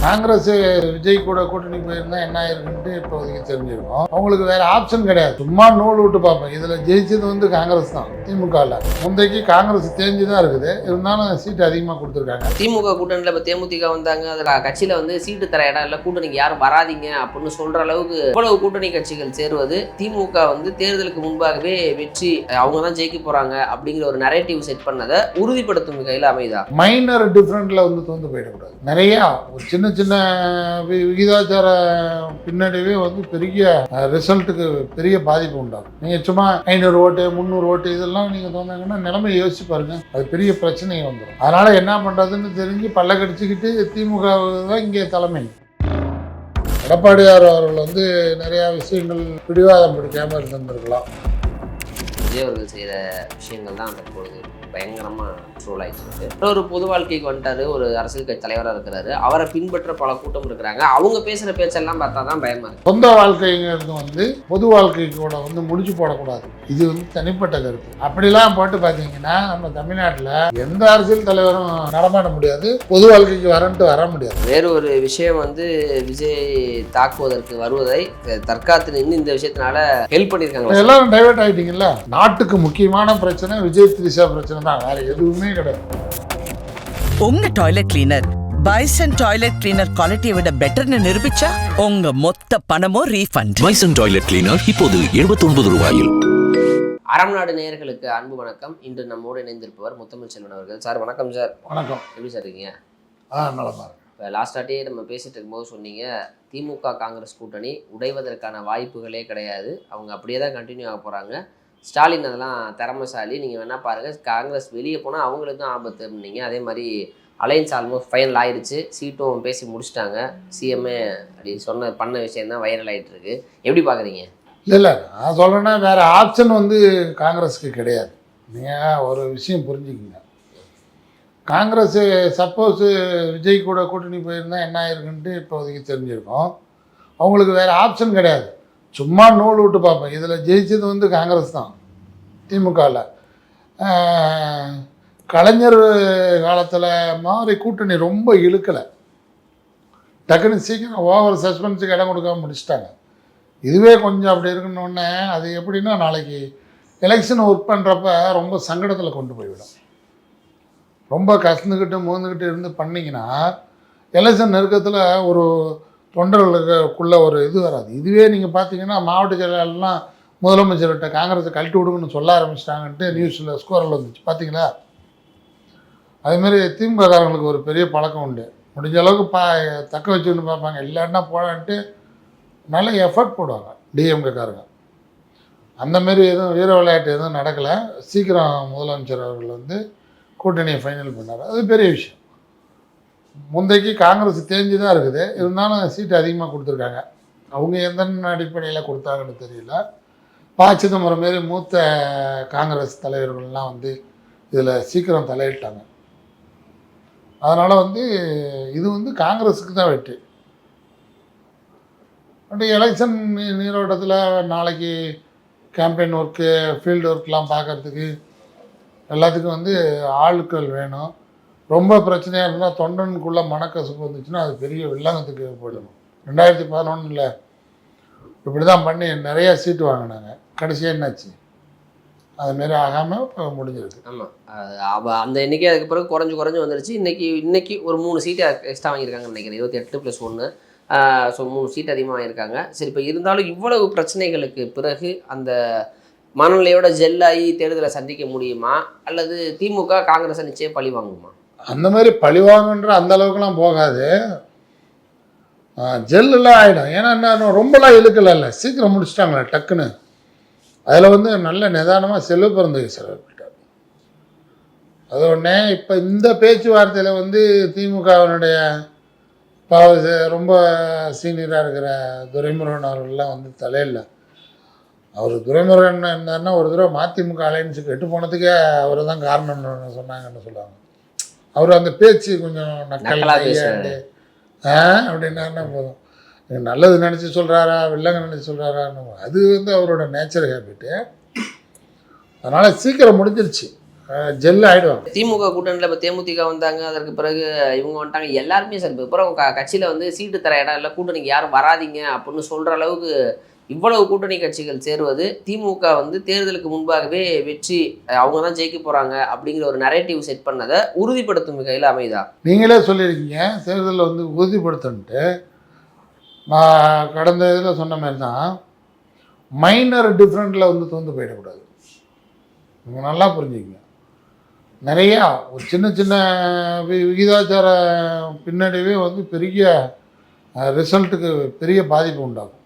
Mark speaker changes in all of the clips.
Speaker 1: காங்கிரஸ் விஜய் கூட கூட்டணி போயிருந்தா என்ன ஆயிருக்குன்ட்டு இப்போதைக்கு தெரிஞ்சிருக்கும். அவங்களுக்கு வேற ஆப்ஷன் கிடையாது. சும்மா நூல் விட்டு பார்ப்பேன். இதுல ஜெயிச்சது வந்து காங்கிரஸ் தான். திமுகவில் முந்தைக்கு காங்கிரஸ் தேஞ்சு தான் இருக்குது. இருந்தாலும் சீட்டு அதிகமாக கொடுத்துருக்காங்க.
Speaker 2: திமுக கூட்டணியில் இப்போ தேமுதிக வந்தாங்க. அதில் கட்சியில் வந்து சீட்டு தர இடம் இல்லை, கூட்டணிக்கு யாரும் வராதிங்க அப்படின்னு சொல்ற அளவுக்கு இவ்வளவு கூட்டணி கட்சிகள் சேருவது திமுக வந்து தேர்தலுக்கு முன்பாகவே வெற்றி அவங்க தான் ஜெயிக்க போறாங்க அப்படிங்கிற ஒரு நரேட்டிவ் செட் பண்ணதை உறுதிப்படுத்தும் கையில் அமைதா.
Speaker 1: மைனர் டிஃப்ரெண்ட்ல வந்து தோந்து போயிடக்கூடாது. நிறைய ஒரு சின்ன சின்ன விகிதாச்சார பின்னடைவே வந்து பெரிய ரிசல்ட்டுக்கு பெரிய பாதிப்பு உண்டாகும். நீங்க சும்மா 500 ஓட்டு 300 ஓட்டு இதெல்லாம் நீங்க தோணுங்கன்னா நிலைமை யோசிச்சு பாருங்க, அது பெரிய பிரச்சனை வந்துடும். அதனால என்ன பண்றதுன்னு தெரிஞ்சு பல்ல கடிச்சுக்கிட்டு திமுக தான் இங்கே தலைமை. எடப்பாடியார் அவர்கள் வந்து நிறைய விஷயங்கள் பிடிவாதம் பிடிக்காம இருந்திருக்கலாம்.
Speaker 2: விஜய் அவர்கள் செய்கிற விஷயங்கள் தான் தற்பொழுது பயங்கரமாக ட்ரோல் ஆகிடுச்சு. ஒரு பொது வாழ்க்கைக்கு வந்துட்டாரு, ஒரு அரசியல் கட்சி தலைவராக இருக்கிறாரு, அவரை பின்பற்ற பல கூட்டம் இருக்கிறாங்க. அவங்க பேசுகிற பேச்செல்லாம் பார்த்தா தான் பயமாக இருக்கு.
Speaker 1: சொந்த வாழ்க்கைங்கிறது வந்து பொது வாழ்க்கைக்கு கூட வந்து முடிச்சு போடக்கூடாது. இது வந்து தனிப்பட்ட கருத்து. அப்படிலாம் போட்டு பார்த்தீங்கன்னா நம்ம தமிழ்நாட்டில் எந்த அரசியல் தலைவரும் நடமாட முடியாது, பொது வாழ்க்கைக்கு வரன்ட்டு வர முடியாது.
Speaker 2: வேறு ஒரு விஷயம் வந்து விஜய் தாக்குவதற்கு வருவதை தற்காத்து நின்று இந்த விஷயத்தினால ஹெல்ப் பண்ணியிருக்காங்க.
Speaker 1: எல்லாரும் டைவர்ட் ஆகிட்டீங்கல்ல. நாட்டுக்கு முக்கியமான பிரச்சனை விஜய் திரிஷா பிரச்சனை தான், வேற எதுவுமே கிடையாது.
Speaker 3: உங்க toilet cleaner bison toilet cleaner குவாலிட்டியை விட பெட்டர்னு நிரூபிச்சா உங்க மொத்த பணமும் ரீஃபண்ட்.
Speaker 4: பைசன் டாய்லெட் கிளீனர் இப்போது 79 ரூபாயில்.
Speaker 2: அறம் நாடு நேயர்களுக்கு அன்பு வணக்கம். இன்று நம்மோடு இணைந்திருப்பவர் முத்தமிழ் செல்வன் அவர்கள். சார் வணக்கம். சார்
Speaker 1: வணக்கம்.
Speaker 2: எப்படி சார் இருக்கீங்க?
Speaker 1: நலமா இருக்கு.
Speaker 2: இப்போ லாஸ்டாட்டே நம்ம பேசிட்டு இருக்கும்போது சொன்னீங்க, திமுக காங்கிரஸ் கூட்டணி உடைவதற்கான வாய்ப்புகளே கிடையாது, அவங்க அப்படியே தான் கண்டினியூ ஆக போகிறாங்க. ஸ்டாலின் அதெல்லாம் திறமைசாலி, நீங்கள் வேணால் பாருங்கள், காங்கிரஸ் வெளியே போனால் அவங்களுக்கு தான் ஆபத்து அப்படின்னீங்க. அதே மாதிரி அலையன்ஸ் ஆல்மோஸ்ட் ஃபைனல் ஆயிடுச்சு, சீட்டும் பேசி முடிச்சிட்டாங்க. சிஎம்ஏ அப்படி பண்ண விஷயம் தான் வைரல் ஆகிட்டு இருக்கு. எப்படி பார்க்குறீங்க?
Speaker 1: இல்லை நான் சொல்கிறேன்னா வேற ஆப்ஷன் வந்து காங்கிரஸுக்கு கிடையாது. நீங்கள் ஒரு விஷயம் புரிஞ்சுக்கிங்க. காங்கிரஸ் சப்போஸ் விஜய் கூட கூட்டணி போயிருந்தா என்ன ஆயிருக்குன்ட்டு இப்போதைக்கு தெரிஞ்சிருக்கும். அவங்களுக்கு வேறு ஆப்ஷன் கிடையாது. சும்மா நூல் விட்டு பார்ப்பேன். இதில் ஜெயிச்சது வந்து காங்கிரஸ் தான். திமுகவில் கலைஞர் காலத்தில் மாதிரி கூட்டணி ரொம்ப இழுக்கலை. டக்குன்னு சீக்கிரம் ஓவர் சஸ்பென்ஸுக்கு இடம் கொடுக்காம முடிச்சிட்டாங்க. இதுவே கொஞ்சம் அப்படி இருக்குன்னொன்னே அது எப்படின்னா நாளைக்கு எலெக்ஷன் ஒர்க் பண்ணுறப்ப ரொம்ப சங்கடத்தில் கொண்டு போய்விடும். ரொம்ப கசந்துக்கிட்டு மூந்துக்கிட்டு இருந்து பண்ணிங்கன்னா எலெக்ஷன் நெருக்கத்தில் ஒரு தொண்டர்களுக்குள்ள ஒரு இது வராது. இதுவே நீங்கள் பார்த்தீங்கன்னா மாவட்ட செயலாளர்லாம் முதலமைச்சர்கிட்ட காங்கிரஸை கழட்டி விடுங்கன்னு சொல்ல ஆரம்பிச்சிட்டாங்கன்ட்டு நியூஸில் ஸ்கோரில் வந்துச்சு பார்த்தீங்களா? அதேமாரி திமுககாரங்களுக்கு ஒரு பெரிய பழக்கம் உண்டு. முடிஞ்ச அளவுக்கு தக்க வச்சுன்னு பார்ப்பாங்க, இல்லைன்னா போடான்ட்டு நல்ல எஃபர்ட் போடுவாங்க டிஎம்கேக்காரங்க. அந்தமாரி எதுவும் வீர விளையாட்டு எதுவும் நடக்கலை. சீக்கிரம் முதலமைச்சர் அவர்கள் வந்து கூட்டணியை ஃபைனல் பண்ணார். அது பெரிய விஷயம். முந்தைக்கு காங்கிரஸ் தேஞ்சு தான் இருக்குது. இருந்தாலும் சீட்டு அதிகமாக கொடுத்துருக்காங்க. அவங்க எந்த அடிப்படையில் கொடுத்தாங்கன்னு தெரியல. சிதம்பரம் மாரி மூத்த காங்கிரஸ் தலைவர்கள்லாம் வந்து இதில் சீக்கிரம் தலையிட்டாங்க. அதனால் வந்து இது வந்து காங்கிரஸுக்கு தான் வெற்றி. அப்படி எலெக்ஷன் நீரோட்டத்தில் நாளைக்கு கேம்பெயின் ஒர்க்கு ஃபீல்டு ஒர்க்லாம் பார்க்குறதுக்கு எல்லாத்துக்கும் வந்து ஆட்கள் வேணும். ரொம்ப பிரச்சனையாக இருந்தால் தொண்டனுக்குள்ளே மனக்கசப்பு வந்துச்சுன்னா அது பெரிய வில்லங்கத்துக்கு போயிடணும். 2011 இப்படி தான் பண்ணி நிறையா சீட்டு வாங்கினாங்க. கடைசியாக என்னாச்சு? அதுமாரி ஆகாமல் இப்போ முடிஞ்சிருக்கு.
Speaker 2: ஆமாம், அந்த எண்ணிக்கை அதுக்கு பிறகு குறைஞ்சு வந்துருச்சு. இன்னைக்கு ஒரு 3 சீட்டு எக்ஸ்ட்ரா வாங்கியிருக்காங்கன்னு நினைக்கிறேன். 28+1. ஸோ 3 சீட் அதிகமாக வாங்கியிருக்காங்க. சரி, இப்போ இருந்தாலும் இவ்வளவு பிரச்சனைகளுக்கு பிறகு அந்த மனநிலையோட ஜெல்லாகி தேர்தலை சந்திக்க முடியுமா, அல்லது திமுக காங்கிரஸை நிச்சயம் பழி வாங்குமா?
Speaker 1: அந்த மாதிரி பழி வாங்குன்ற அந்த அளவுக்குலாம் போகாது. ஜெல்லாம் ஆகிடும். ஏன்னா என்ன ரொம்பலாம் இழுக்கல, சீக்கிரம் முடிச்சிட்டாங்களே டக்குன்னு. அதில் வந்து நல்ல நிதானமாக செல்வ பிறந்தகை செலவிட்டார். அது ஒன்றே. இப்போ இந்த பேச்சுவார்த்தையில் வந்து திமுகவினுடைய ரொம்ப சீனியராக இருக்கிற துரைமுருகன் அவர்கள்லாம் வந்து தலையில்லை. அவர் துரைமுருகன் இருந்தாருன்னா ஒரு தடவை மதிமுக அலையன்ஸுக்கு கெட்டு போனதுக்கே அவர் தான் காரணம்னு சொன்னாங்கன்னு சொல்லுவாங்க. அவர் அந்த பேச்சு கொஞ்சம் நக்கல் அப்படின்னா போதும். நல்லது நினச்சி சொல்கிறாரா வில்லங்க நினச்சி சொல்கிறாரான்னு அது வந்து அவரோட நேச்சர் ஹேபிட்டு. அதனால் சீக்கிரம் முடிஞ்சிருச்சு. ஜெல் ஆகிடுவாங்க.
Speaker 2: திமுக கூட்டணியில் இப்போ தேமுதிக வந்தாங்க, அதற்கு பிறகு இவங்க வந்துட்டாங்க, எல்லாருமே சார் இப்போ அப்புறம் கட்சியில் வந்து சீட்டு தர இடம் இல்லை, கூட்டணிக்கு யாரும் வராதிங்க அப்படின்னு சொல்கிற அளவுக்கு இவ்வளவு கூட்டணி கட்சிகள் சேருவது திமுக வந்து தேர்தலுக்கு முன்பாகவே வெற்றி அவங்க தான் ஜெயிக்க போகிறாங்க அப்படிங்கிற ஒரு நரேட்டிவ் செட் பண்ணதை உறுதிப்படுத்தும் வகையில் அமைதா?
Speaker 1: நீங்களே சொல்லியிருக்கீங்க தேர்தலில் வந்து உறுதிப்படுத்தன்ட்டு. நான் கடந்த இதில் சொன்ன மாதிரி தான், மைனர் டிஃப்ரெண்ட்டில் வந்து தோந்து போயிடக்கூடாது. நீங்கள் நல்லா புரிஞ்சுக்கங்க. நிறையா ஒரு சின்ன சின்ன விகிதாச்சார பின்னடைவே வந்து பெரிய ரிசல்ட்டுக்கு பெரிய பாதிப்பு உண்டாகும்.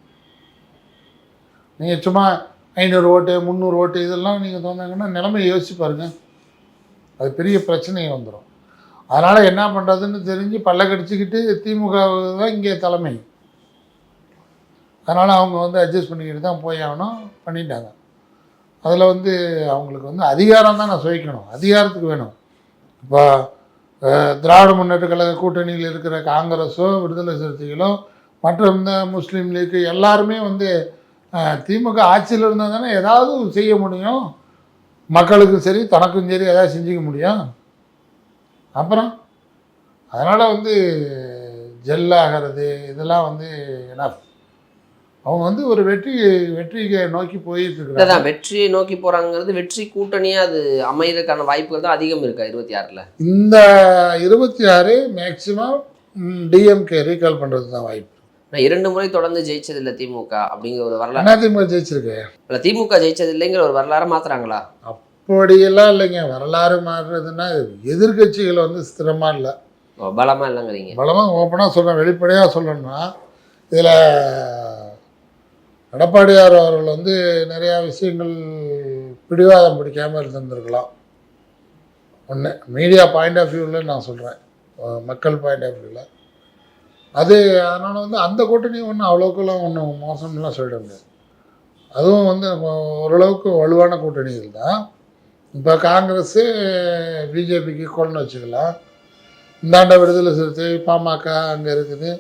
Speaker 1: நீங்கள் சும்மா 500 ஓட்டு 300 ஓட்டு இதெல்லாம் நீங்கள் தோந்தாங்கன்னா நிலைமை யோசிச்சு பாருங்கள், அது பெரிய பிரச்சனையை வந்துடும். அதனால் என்ன பண்ணுறதுன்னு தெரிஞ்சு பல்ல கடிச்சிக்கிட்டு திமுக தான் இங்கே தலைமை. அதனால் அவங்க வந்து அட்ஜஸ்ட் பண்ணிக்கிட்டு தான் போய் ஆகணும், பண்ணிட்டாங்க. அதில் வந்து அவங்களுக்கு வந்து அதிகாரம் தான் நான் சுவைக்கணும், அதிகாரத்துக்கு வேணும். இப்போ திராவிட முன்னேற்ற கழக கூட்டணியில் இருக்கிற காங்கிரஸோ விடுதலை சிறுத்தைகளோ மற்ற இந்த முஸ்லீம் லீக்கு எல்லாருமே வந்து திமுக ஆட்சியில் இருந்தால் தானே ஏதாவது செய்ய முடியும், மக்களுக்கும் சரி தனக்கும் சரி ஏதாவது செஞ்சுக்க முடியும். அப்புறம் அதனால் வந்து ஜெல்லாகிறது இதெல்லாம் வந்து என்ன, அவங்க வந்து ஒரு வெற்றியை நோக்கி போயிட்டு இருக்காங்க.
Speaker 2: வெற்றியை நோக்கி போறாங்கிறது வெற்றி கூட்டணியா அது அமையறதுக்கான வாய்ப்புகள் தான் அதிகம் இருக்கா 26ல்?
Speaker 1: இந்த 26 மேக்சிமம் டிஎம்கே ரீகால் பண்றது தான் வாய்ப்பு.
Speaker 2: நான் 2 முறை தொடர்ந்து ஜெயிச்சது இல்லை திமுக அப்படிங்கிற ஒரு வரலாறு.
Speaker 1: திமுக ஜெயிச்சிருக்கு,
Speaker 2: இல்லை திமுக ஜெயிச்சது இல்லைங்கிற ஒரு வரலாறு மாத்துறாங்களா?
Speaker 1: அப்படியெல்லாம் இல்லைங்க. வரலாறு மாறுறதுன்னா எதிர்கட்சிகள் வந்து ஸ்திரமா இல்லை,
Speaker 2: பலமா இல்லைங்கிறீங்க?
Speaker 1: பலமா ஓப்பனாக சொல்கிறேன், வெளிப்படையாக சொல்லணும்னா இதில் எடப்பாடியார் அவர்கள் வந்து நிறையா விஷயங்கள் பிடிவாதம் பிடிக்காமல் இருந்திருக்கலாம். ஒன்று மீடியா பாயிண்ட் ஆஃப் வியூவில் நான் சொல்கிறேன், மக்கள் பாயிண்ட் ஆஃப் வியூவில் அது. அதனால் வந்து அந்த கூட்டணி ஒன்றும் அவ்வளோக்கெல்லாம் ஒன்றும் மோசம்லாம் சொல்லிட முடியாது. அதுவும் வந்து ஓரளவுக்கு வலுவான கூட்டணிகள் தான். இப்போ காங்கிரஸு பிஜேபிக்கு கொள்னு வச்சுக்கலாம், இந்தாண்ட விடுதலை சிறுத்தை பாமக அங்கே இருக்குது,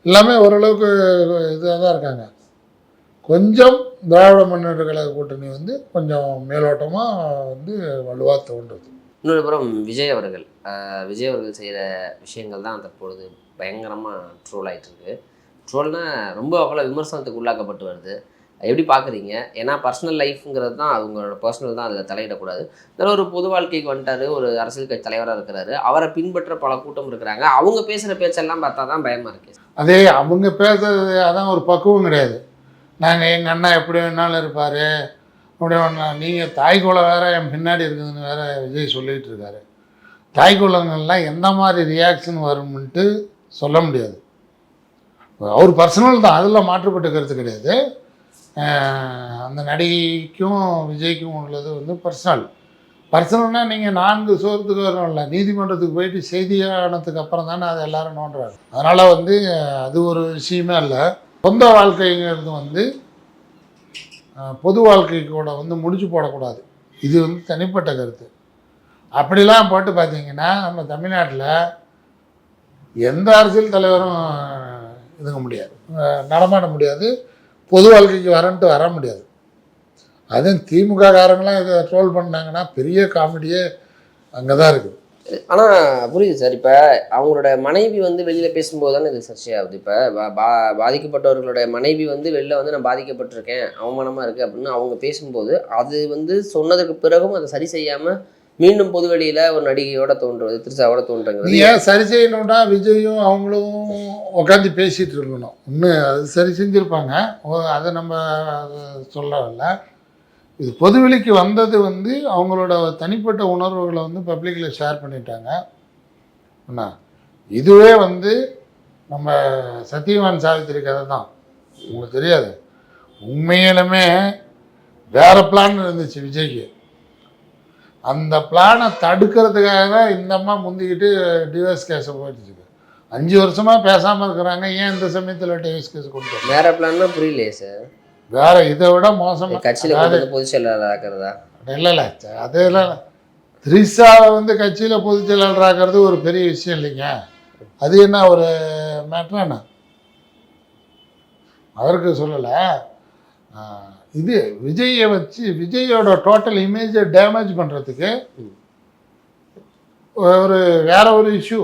Speaker 1: எல்லாமே ஓரளவுக்கு இதாக தான் இருக்காங்க. கொஞ்சம் திராவிட முன்னேற்ற கழக கூட்டணி வந்து கொஞ்சம் மேலோட்டமாக வந்து வலுவாக தோன்றுது.
Speaker 2: இன்னொரு புறம் விஜய் அவர்கள் செய்கிற விஷயங்கள் தான் தற்பொழுது பயங்கரமாக ட்ரோல் ஆகிட்டு இருக்கு. ட்ரோல்னால் ரொம்ப அவ்வளோ விமர்சனத்துக்கு உள்ளாக்கப்பட்டு வருது. எப்படி பார்க்குறீங்க? ஏன்னா பர்சனல் லைஃப்ங்கிறது தான், அவங்களோட பர்சனல் தான், அதில் தலையிடக்கூடாது. இதனால் ஒரு பொது வாழ்க்கைக்கு வந்துட்டார், ஒரு அரசியல் கட்சி தலைவராக இருக்கிறாரு, அவரை பின்பற்ற பல கூட்டம் இருக்கிறாங்க. அவங்க பேசுகிற பேச்செல்லாம் பார்த்தா தான் பயமாக இருக்குது.
Speaker 1: அதே அவங்க பேசுறது அதான் ஒரு பக்குவம் கிடையாது. நாங்கள் எங்கள் அண்ணா எப்படி வேணாலும் இருப்பார், அப்படி வேணா, நீங்கள் தாய்க்குளம் வேறு என் பின்னாடி இருக்குதுன்னு வேறு விஜய் சொல்லிகிட்டு இருக்காரு. தாய்க்குளங்கள்லாம் எந்த மாதிரி ரியாக்ஷன் வரும்ன்ட்டு சொல்ல முடியாது. அவர் பர்சனல் தான், அதில் மாற்றுப்பட்ட கருத்து கிடையாது. அந்த நடிகைக்கும் விஜய்க்கும் உள்ளது வந்து பர்சனல்னால் நீங்கள் 4 சோரத்துக்கு வரணும் இல்லை, நீதிமன்றத்துக்கு போயிட்டு செய்தியானதுக்கு அப்புறம் தானே அது எல்லோரும் நோண்டுறாங்க. அதனால் வந்து அது ஒரு விஷயமே இல்லை. சொந்த வாழ்க்கைங்கிறது வந்து பொது வாழ்க்கைக்கு கூட வந்து முடிச்சு போடக்கூடாது, இது வந்து தனிப்பட்ட கருத்து. அப்படிலாம் போட்டு பார்த்தீங்கன்னா நம்ம தமிழ்நாட்டில் எந்த அரசியல் தலைவரும் இதுங்க முடியாது, நடமாட முடியாது, பொது வாழ்க்கைக்கு வரன்ட்டு வர முடியாது. அதுவும் திமுக காரங்களாம் இதை ட்ரோல் பண்ணாங்கன்னா பெரிய காமெடியே அங்கே தான் இருக்குது.
Speaker 2: ஆனால் புரியுது சார். இப்போ அவங்களோட மனைவி வந்து வெளியில் பேசும்போது தானே இது சர்ச்சையாகுது. இப்போ பாதிக்கப்பட்டவர்களுடைய மனைவி வந்து வெளில வந்து நான் பாதிக்கப்பட்டிருக்கேன், அவமானமாக இருக்குது அப்படின்னு அவங்க பேசும்போது, அது வந்து சொன்னதுக்கு பிறகும் அதை சரி செய்யாமல் மீண்டும் பொதுவெளியில் ஒரு நடிகையோட தோன்றுவது, திருச்சாவோட தோன்றுறது.
Speaker 1: ஏன் சரி செய்யணும்னா விஜயும் அவங்களும் உட்காந்து பேசிகிட்டு இருக்கணும். இன்னும் அது சரி செஞ்சுருப்பாங்க, அதை நம்ம சொல்லலை. இது பொதுவெளிக்கு வந்தது வந்து அவங்களோட தனிப்பட்ட உணர்வுகளை வந்து பப்ளிக்கில் ஷேர் பண்ணிட்டாங்க. என்ன இதுவே வந்து நம்ம சத்யவான் சாவித்திரி கதை தான், உங்களுக்கு தெரியாது. உண்மையிலுமே வேறு பிளான் இருந்துச்சு விஜய்க்கு. அந்த பிளானை தடுக்கிறதுக்காக தான் இந்த அம்மா முந்திக்கிட்டு டிவோர்ஸ் கேஸை போயிடுச்சு. 5 வருஷமாக பேசாமல் இருக்கிறாங்க. ஏன் இந்த சமயத்தில் டிவோர்ஸ் கேஸ் கொண்டு வர?
Speaker 2: வேறு பிளான்னா புரியலையே சார்.
Speaker 1: வேறு இதை விட மோசமாக
Speaker 2: கட்சியில் பொதுச் செயலாளர் ஆக்கிறதா?
Speaker 1: இல்லை அதெல்லாம் திரிஷாவை வந்து கட்சியில் பொதுச் செயலாளர் ஆக்கிறது ஒரு பெரிய விஷயம் இல்லைங்க. அது என்ன ஒரு மேட்ராண்ணா அவருக்கு சொல்லலை. இது விஜயை வச்சு விஜயோட டோட்டல் இமேஜை டேமேஜ் பண்ணுறதுக்கு ஒரு வேற ஒரு இஷ்யூ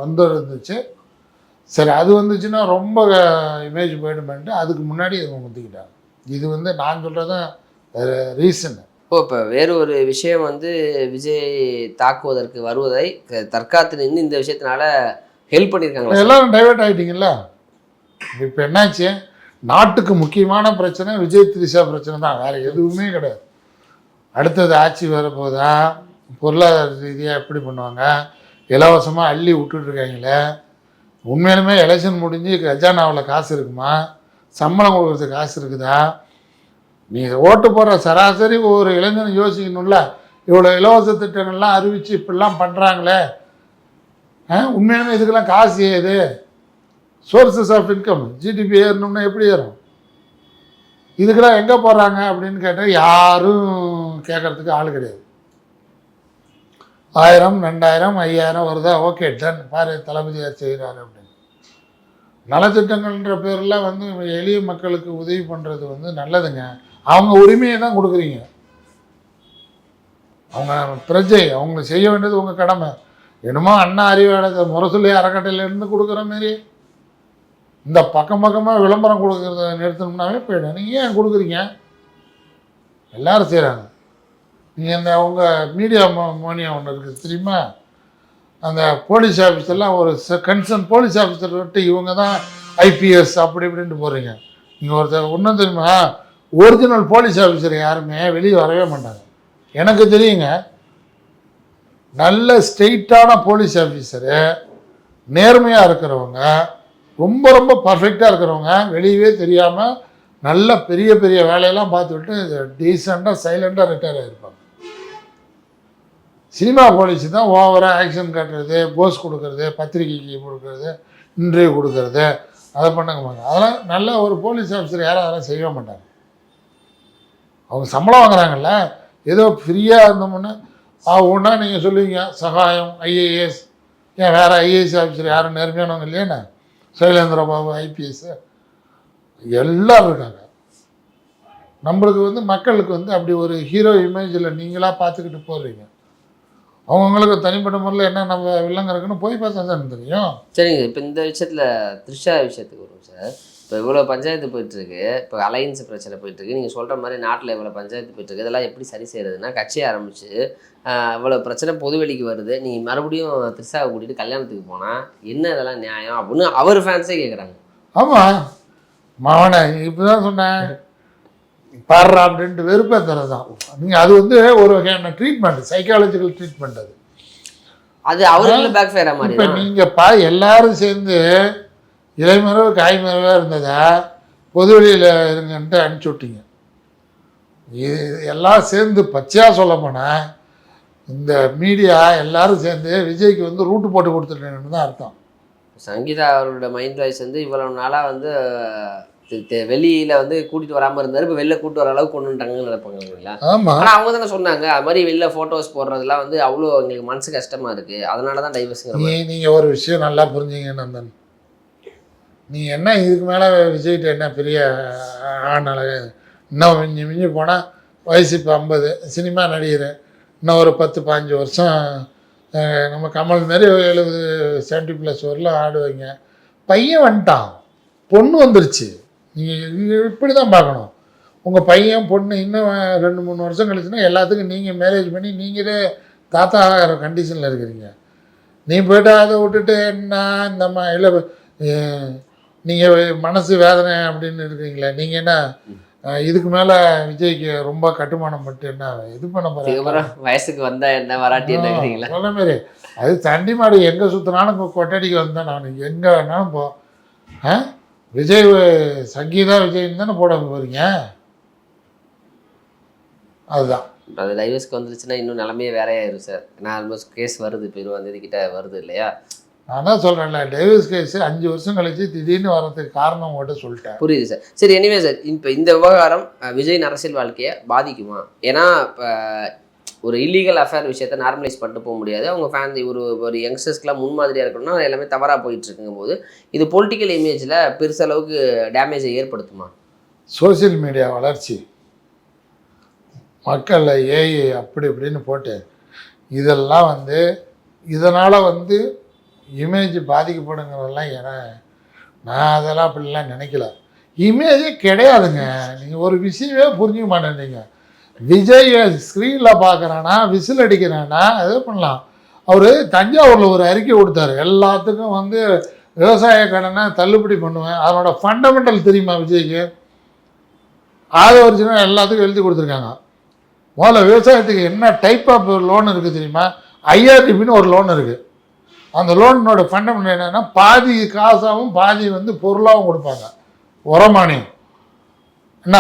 Speaker 1: வந்துருந்துச்சு. சரி அது வந்துச்சுன்னா ரொம்ப இமேஜ் போயிடுமேன்ட்டு அதுக்கு முன்னாடி இவங்க முந்திக்கிட்டாங்க. இது வந்து நான் சொல்கிறது ரீசன்.
Speaker 2: இப்போ வேறு ஒரு விஷயம் வந்து விஜய் தாக்குவதற்கு வருவதை தற்காத்து நின்று இந்த விஷயத்தினால ஹெல்ப் பண்ணியிருக்காங்களா?
Speaker 1: எல்லாரும் டைவர்ட் ஆகிட்டீங்கல்ல. இப்போ என்னாச்சு, நாட்டுக்கு முக்கியமான பிரச்சனை விஜய் திரிஷா பிரச்சனை தான், வேறு எதுவுமே கிடையாது. அடுத்தது ஆட்சி வரப்போதா, பொருளாதார ரீதியாக எப்படி பண்ணுவாங்க, இலவசமாக அள்ளி விட்டுட்ருக்காங்களே, உண்மையிலுமே எலெக்ஷன் முடிஞ்சு கஜானாவில் காசு இருக்குமா, சம்பளம் கொடுக்குறதுக்கு காசு இருக்குதா? நீங்கள் ஓட்டு போடுற சராசரி ஒரு இளைஞன் யோசிக்கணும்ல, இவ்வளோ இலவச திட்டங்கள்லாம் அறிவித்து இப்படிலாம் பண்ணுறாங்களே, உண்மையிலுமே இதுக்கெல்லாம் காசு ஏது? சோர்சஸ் ஆஃப் இன்கம், ஜிடிபி ஏறணும்னா எப்படி ஏறும்? இதுக்கெல்லாம் எங்கே போடுறாங்க அப்படின்னு கேட்டால் யாரும் கேட்குறதுக்கு ஆள் கிடையாது. 1000, 2000, 5000 வருதா, ஓகே டன், பாரு தளபதியார் செய்கிறாரு அப்படின்னு. நலத்திட்டங்கள்ன்ற பேரில் வந்து எளிய மக்களுக்கு உதவி பண்ணுறது வந்து நல்லதுங்க. அவங்க உரிமையை தான் கொடுக்குறீங்க. அவங்க பிரஜை, அவங்க செய்ய வேண்டியது உங்கள் கடமை. என்னமோ அண்ணா அறிவாளத்தை முரசொல்லி அறக்கட்டையிலேருந்து கொடுக்குற மாரி இந்த பக்கமாக விளம்பரம் கொடுக்குறத நிறுத்தணும்னாவே போயிடும். நீங்கள் ஏன் கொடுக்குறீங்க? எல்லோரும் செய்கிறாங்க. நீங்கள் இந்த உங்கள் மீடியா மோனியா ஒன்று இருக்குது தெரியுமா? அந்த போலீஸ் ஆஃபீஸர்லாம் ஒரு கன்சர்ன் போலீஸ் ஆஃபீஸர் விட்டு இவங்க தான் ஐபிஎஸ் அப்படி இப்படின்ட்டு போடுறீங்க. நீங்கள் ஒருத்தர் ஒன்றும் தெரியுமா, ஒரிஜினல் போலீஸ் ஆஃபீஸர் யாருமே வெளியே வரவே மாட்டாங்க. எனக்கு தெரியுங்க, நல்ல ஸ்ட்ரெயிட்டான போலீஸ் ஆஃபீஸரு, நேர்மையாக இருக்கிறவங்க, ரொம்ப ரொம்ப பர்ஃபெக்டாக இருக்கிறவங்க வெளியவே தெரியாமல் நல்ல பெரிய பெரிய வேலையெல்லாம் பார்த்துக்கிட்டு டீசெண்டாக சைலண்டாக ரிட்டையர் ஆகிருப்பாங்க. சினிமா போலீஸ் தான் ஓவராக ஆக்ஷன் காட்டுறது, போஸ் கொடுக்கறது, பத்திரிகைக்கு கொடுக்கறது, இன்டர்வியூ கொடுக்கறது, அதை பண்ணுங்க மாட்டாங்க. அதெல்லாம் நல்ல ஒரு போலீஸ் ஆஃபீஸர் யாரும் அதெல்லாம் செய்ய மாட்டாங்க. அவங்க சம்பளம் வாங்குறாங்கல்ல, ஏதோ ஃப்ரீயாக இருந்தோம்னா ஒன்றா நீங்கள் சொல்லுவீங்க சகாயம், ஐஏஎஸ். ஏன் வேறு ஐஏஎஸ் ஆஃபீஸர் யாரும் நேர்மையானவங்க இல்லையாண்ணா? சைலேந்திர பாபு ஐபிஎஸ் எல்லோரும் இருக்காங்க. நம்மளுக்கு வந்து மக்களுக்கு வந்து அப்படி ஒரு ஹீரோ இமேஜில் நீங்களாக பார்த்துக்கிட்டு போடுறீங்க. அவங்களுக்கு தனிப்பட்ட முறையில் என்ன நம்ம வில்லங்க இருக்குன்னு போய் பார்த்தா தான் தெரியும்.
Speaker 2: சரிங்க, இப்போ இந்த விஷயத்தில் த்ரிஷா விஷயத்துக்கு வரும் சார். இப்போ இவ்வளோ பஞ்சாயத்து போயிட்டுருக்கு, இப்போ அலையன்ஸ் பிரச்சனை போயிட்டுருக்கு, நீங்கள் சொல்கிற மாதிரி நாட்டில் இவ்வளோ பஞ்சாயத்து போயிட்டுருக்கு, இதெல்லாம் எப்படி சரி செய்கிறதுனா, கட்சியை ஆரம்பித்து இவ்வளோ பிரச்சனை பொதுவெளிக்கு வருது, நீங்கள் மறுபடியும் த்ரிஷாவை கூட்டிகிட்டு கல்யாணத்துக்கு போனால் என்ன இதெல்லாம் நியாயம் அப்படின்னு அவர் ஃபேன்ஸே கேட்குறாங்க.
Speaker 1: ஆமாம் மாவனை இப்போ தான் சொன்னேன் பாடுறா அப்படின்ட்டு வெறுப்பேற்றுறது தான். நீங்கள் அது வந்து ஒரு வகையான ட்ரீட்மெண்ட், சைக்காலஜிக்கல் ட்ரீட்மெண்ட்.
Speaker 2: அது அவருக்கு பேக் ஃபயர் மாதிரி.
Speaker 1: இப்போ நீங்கள் எல்லாரும் சேர்ந்து இலைமறைவு காய்மறைவாக இருந்ததா பொதுவெளியில் இருங்கன்ட்டு அனுப்பிச்சி விட்டீங்க. இது எல்லாம் சேர்ந்து பச்சையாக சொல்ல போனால் இந்த மீடியா எல்லாரும் சேர்ந்து விஜய்க்கு வந்து ரூட்டு போட்டு கொடுத்துட்டேன்னு தான் அர்த்தம்.
Speaker 2: சங்கீதா அவரோட மைண்ட் வாய்ஸ் வந்து இவ்வளவு நாளாக வந்து வெளியில் வந்து கூட்டிகிட்டு வராமல் இருந்தார், இப்போ வெளில கூப்பிட்டு வர அளவுக்கு கொண்டு வந்துட்டாங்கன்னு நினைப்பாங்க இல்லைங்களா?
Speaker 1: ஆமாம்.
Speaker 2: ஆனால் அவங்க தானே சொன்னாங்க அது மாதிரி வெளில ஃபோட்டோஸ் போடுறதுலாம் வந்து அவ்வளோ எங்களுக்கு மனசு கஷ்டமாக இருக்குது, அதனால தான் டைவர்ஸுங்கிற மாதிரி.
Speaker 1: நீங்கள் ஒரு விஷயம் நல்லா புரிஞ்சுங்க நந்தன். நீங்கள் என்ன இதுக்கு மேலே விஜய்கிட்ட என்ன பெரிய ஆனால இன்னும் மிஞ்சி மிஞ்சி போனால் வயசு இப்போ 50, சினிமா நடிகர் இன்னும் ஒரு 10-15 வருஷம் நம்ம கமல் மாரி 70+ வரலாம் ஆடுவீங்க. பையன் வந்துட்டான், பொண்ணு வந்துருச்சு. நீங்கள் இப்படி தான் பார்க்கணும். உங்கள் பையன் பொண்ணு இன்னும் 2-3 வருஷம் கழிச்சுன்னா எல்லாத்துக்கும் நீங்கள் மேரேஜ் பண்ணி நீங்களே தாத்தா ஆகிற கண்டிஷனில் இருக்கிறீங்க. நீ போய்ட்டு அதை விட்டுட்டு என்ன இந்தம்மா இல்லை நீங்கள் மனசு வேதனை அப்படின்னு இருக்கீங்களே, நீங்கள் என்ன இதுக்கு மேலே விஜய்க்கு ரொம்ப கட்டுமானம் மட்டும் என்ன இது பண்ண போகிறீங்க?
Speaker 2: வயசுக்கு வந்தால் என்ன வராட்டி என்ன
Speaker 1: சொல்ல மாரி அது தண்டி மாடு எங்கே சுற்றினாலும் கொட்டடிக்கு வந்தேன் நான், எங்கே வேணாலும் போ. விஜய் சங்கீதா விஜய்ன்னு தானே போட போகிறீங்க. அதுதான்
Speaker 2: அது டைவர்ஸ்க்கு வந்துருச்சுன்னா இன்னும் நிலமையே வேறையாயிரும் சார். நான் ஆல்மோஸ்ட் கேஸ் வருது, இப்போ 20 கிட்ட வருது இல்லையா?
Speaker 1: நான் தான் சொல்கிறேன்ல, டைவர்ஸ் கேஸ் 5 வருஷம் கழிச்சு திடீர்னு வரதுக்கு காரணம் உங்கள்கிட்ட சொல்லிட்டேன்.
Speaker 2: புரியுது சார். சரி, எனிவே சார், இப்போ இந்த விவகாரம் விஜய் அரசியல் வாழ்க்கையை பாதிக்குமா? ஏன்னா இப்போ ஒரு இல்லீகல் அஃபேர் விஷயத்தை நார்மலைஸ் பண்ணிட்டு போக முடியாது. அவங்க ஃபேமிலி ஒரு யங்ஸ்டர்ஸ்க்குலாம் முன்மாதிரியாக இருக்கணும்னா எல்லாமே தவறாக போயிட்டுருக்குங்கும் போது இது பொலிட்டிக்கல் இமேஜில் பெருசளவுக்கு டேமேஜை ஏற்படுத்துமா?
Speaker 1: சோசியல் மீடியா வளர்ச்சி, மக்களில் ஏஐ அப்படி இப்படின்னு போட்டு இதெல்லாம் வந்து இதனால் வந்து இமேஜ் பாதிக்கப்படுங்கிறதெல்லாம் நான் அதெல்லாம் அப்படிலாம் நினைக்கல. இமேஜே கிடையாதுங்க. நீங்கள் ஒரு விஷயமே புரிஞ்சுக்க மாட்டேன்றீங்க. விஜய் ஸ்க்ரீனில் பார்க்குறானா, விசில் அடிக்கிறானா, எது பண்ணலாம். அவர் தஞ்சாவூரில் ஒரு அறிக்கை கொடுத்தாரு, எல்லாத்துக்கும் வந்து விவசாய கடனை தள்ளுபடி பண்ணுவேன். அதனோட ஃபண்டமெண்டல் தெரியுமா விஜய்க்கு? ஒரிஜினல் எல்லாத்துக்கும் எழுதி கொடுத்துருக்காங்க. முதல்ல விவசாயத்துக்கு என்ன டைப் ஆஃப் லோன் இருக்குது தெரியுமா? ஐஆர்டிபின்னு ஒரு லோன் இருக்குது. அந்த லோனோட ஃபண்டமெண்டல் என்னென்னா, பாதி காசாகவும் பாதி வந்து பொருளாகவும் கொடுப்பாங்க, உரமானியம். என்ன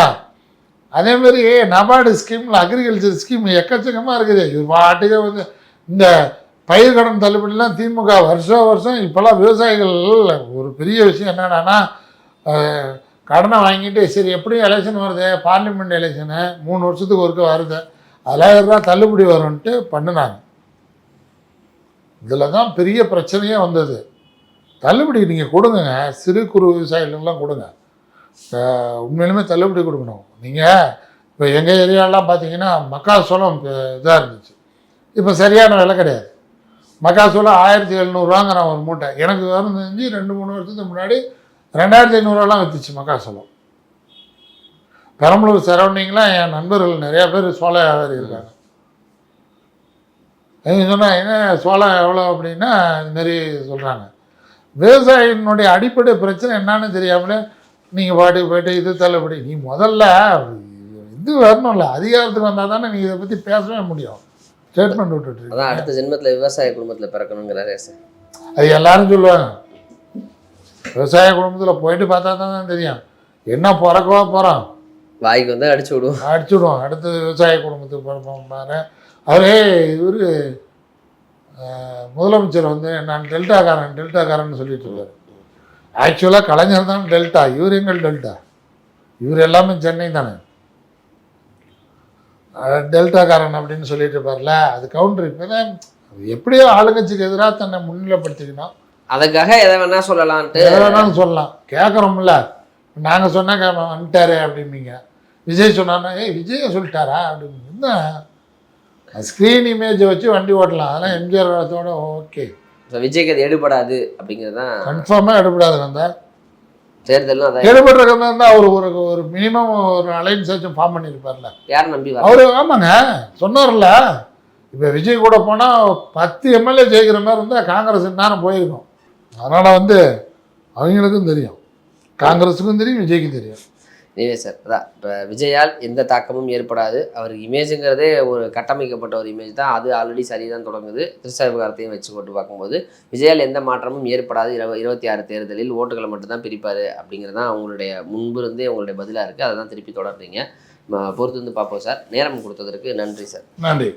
Speaker 1: அதேமாரி நபார்டு ஸ்கீமில் அக்ரிகல்ச்சர் ஸ்கீம் எக்கச்சக்கமாக இருக்குது. இது பாட்டுக்கே வந்து இந்த பயிர் கடன் தள்ளுபடிலாம் திமுக வருஷம் இப்போல்லாம் விவசாயிகள் ஒரு பெரிய விஷயம் என்னென்னா, கடனை வாங்கிட்டு சரி எப்படியும் எலெக்ஷன் வருது, பார்லிமெண்ட் எலெக்ஷனு 3 வருஷத்துக்கு ஒருக்க வருது, 1000 ரூபா தள்ளுபடி வரும்ன்ட்டு பண்ணினாங்க. இதில் தான் பெரிய பிரச்சனையே வந்தது. தள்ளுபடி நீங்கள் கொடுங்க, சிறு குறு விவசாயிகளுக்கெல்லாம் கொடுங்க. உண்மையிலுமே தள்ளுபடி கொடுக்கணும். நீங்கள் இப்போ எங்கள் ஏரியாலாம் பார்த்தீங்கன்னா மக்காசோளம் இதாக இருந்துச்சு, இப்போ சரியான விலை கிடையாது. மக்காசோளம் 1700 ஒரு மூட்டை. எனக்கு வரும் தெரிஞ்சு 2-3 வருஷத்துக்கு முன்னாடி 2500 விற்றுச்சு மக்காசோளம். பெரம்பலூர் சரௌண்டிங்லாம் என் நண்பர்கள் நிறையா பேர் சோள வியாபாரி இருக்காங்க. சொன்னால் என்ன சோளம் எவ்வளோ அப்படின்னா இதுமாரி சொல்கிறாங்க. விவசாயினுடைய அடிப்படை பிரச்சனை என்னான்னு தெரியாமலே நீங்கள் பாட்டுக்கு போய்ட்டு இது தள்ளுபடி. நீ முதல்ல இது வரணும்ல, அதிகாரத்துக்கு வந்தால் தானே நீங்கள் இதை பற்றி பேசவே முடியும். ஸ்டேட்மெண்ட் விட்டுட்டு
Speaker 2: அதான் அடுத்த ஜென்மத்தில் விவசாய குடும்பத்தில் பிறக்கணுங்கிறாரே சார்.
Speaker 1: அது எல்லாரும் சொல்லுவாங்க. விவசாய குடும்பத்தில் போயிட்டு பார்த்தா தான் தெரியும் என்ன பிறக்கவா போகிறோம்.
Speaker 2: வாய்க்கு வந்து அடிச்சு விடுவோம்.
Speaker 1: அடுத்தது விவசாய குடும்பத்துக்கு பிறப்பாரு. அவரே இவர் முதலமைச்சர் வந்து நான் டெல்டாக்காரன் சொல்லிட்டு இருக்காரு. ஆக்சுவலாக கலைஞர் தான் டெல்டா, இவர் எங்கள் டெல்டா, இவர் எல்லாமே சென்னை தானே. டெல்டாக்காரன் அப்படின்னு சொல்லிட்டு இருப்பார்ல, அது கவுண்டர். இப்போ தான் எப்படியோ ஆளுங்கட்சிக்கு எதிராக தன்னை முன்னிலைப்படுத்திக்கணும்.
Speaker 2: அதுக்காக எதை வேணா சொல்லலான்ட்டு
Speaker 1: எதை வேணாலும் சொல்லலாம். கேட்குறோம்ல, நாங்கள் சொன்னால் வந்துட்டாரு அப்படிம்பீங்க. விஜய் சொன்னான்னா விஜயை சொல்லிட்டாரா அப்படின்னு. என்ன ஸ்க்ரீன் இமேஜை வச்சு வண்டி ஓட்டலாம், அதெல்லாம் எம்ஜிஆர் காலத்தோட ஓகே.
Speaker 2: விஜய்க்கு அது எடுபடாது அப்படிங்கிறது தான்
Speaker 1: கன்ஃபார்மாக எடுபடாது. வந்தால்
Speaker 2: தேர்தலும் அதான்
Speaker 1: எடுபடுற இருந்தால் அவர் ஒரு மினிமம் ஒரு அலைன்ஸ் வச்சு ஃபார்ம் பண்ணியிருப்பார்ல.
Speaker 2: யார் நம்பி
Speaker 1: அவரு? ஆமாங்க, சொன்னார்ல. இப்போ விஜய் கூட போனால் 10 எம்எல்ஏ ஜெயிக்கிற மாதிரி இருந்தால் காங்கிரஸ் நேரம் போயிருக்கும். அதனால் வந்து அவங்களுக்கும் தெரியும், காங்கிரஸுக்கும் தெரியும், விஜய்க்கும் தெரியும்.
Speaker 2: நீவே சார் அதான் இப்போ விஜயால் எந்த தாக்கமும் ஏற்படாது. அவருக்கு இமேஜுங்கிறதே ஒரு கட்டமைக்கப்பட்ட ஒரு இமேஜ் தான். அது ஆல்ரெடி சரிதான் தொடங்குது. திருச்சா விவகாரத்தையும் வச்சு போட்டு பார்க்கும்போது விஜயால் எந்த மாற்றமும் ஏற்படாது. 26 தேர்தலில் ஓட்டுகளை மட்டும்தான் பிரிப்பார் அப்படிங்கிறது தான் அவங்களுடைய முன்பிருந்தே உங்களுடைய பதிலாக இருக்குது. அதை தான் திருப்பி தொடர்றீங்க. பொறுத்து வந்து பார்ப்போம் சார். நேரம் கொடுத்ததற்கு நன்றி சார்.
Speaker 1: நன்றி.